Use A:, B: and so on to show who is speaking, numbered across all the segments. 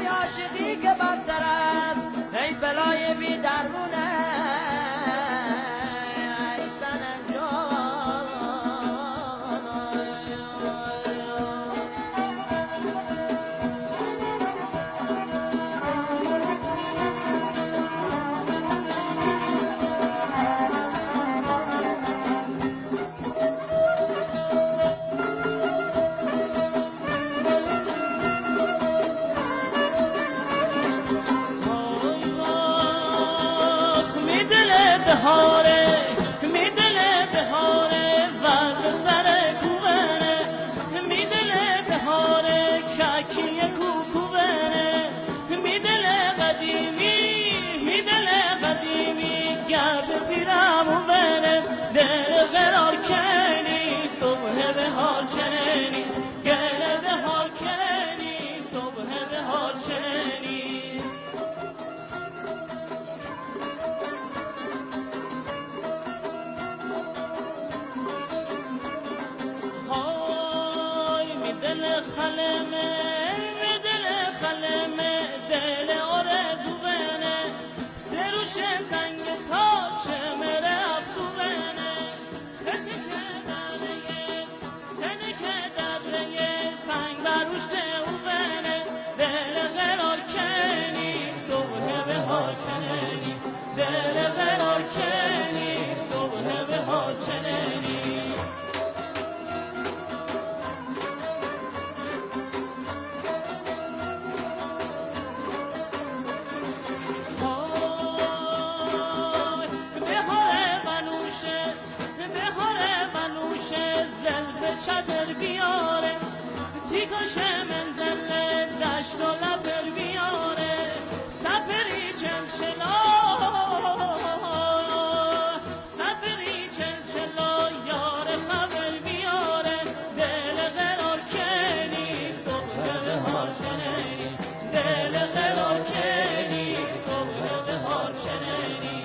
A: بلای عاشقی که بدتر است ای بلای بی درمونه ای صنم جان
B: بهاره میدل بهاره ورد سر کوبنه میدل بهاره ککی کوکوبنه میدل قدیمی گرد پیرم و بره در قرار کنی صبح بهار چنینی گره بهار کنی صبح بهار چنینی خلمه دل آرزو بنه سروش زنگ تا چه مره افتو بنه خچه که دره سنگ بروش او بنه دل قرار کنی صبح بهار چنینی دل قرار کنی صبح بهار چنینی چتر بیاره تیکاش منزل دشت و لپر بیاره سفری چلچلا یار خبر بیاره دل قرار کنی صبح بهار چنینی دل قرار کنی صبح بهار چنینی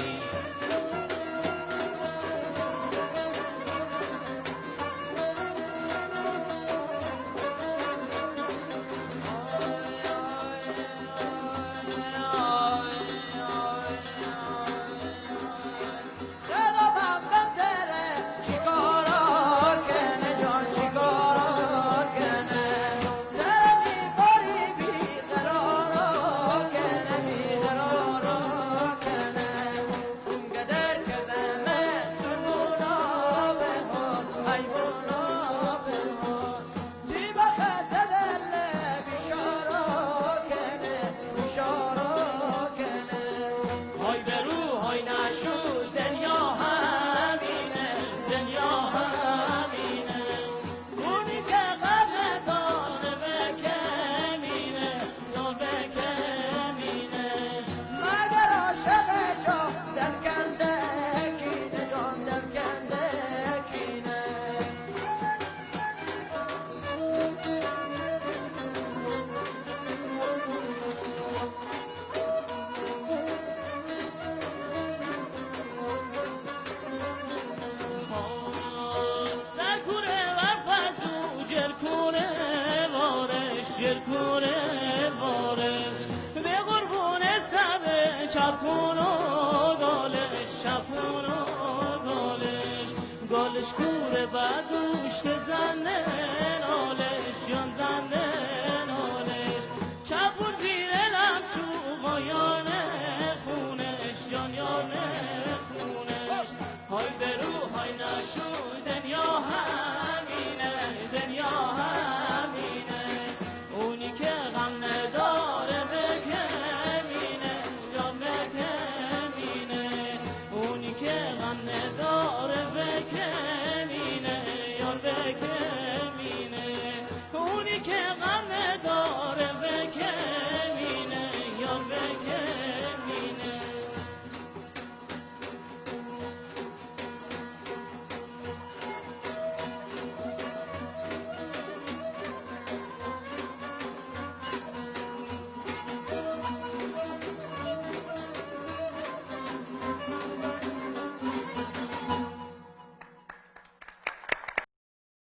B: جرکونه وارد به قربون سبه چپون و گالش چپون و گالش کوره و گوشت زنه نالش جان زنه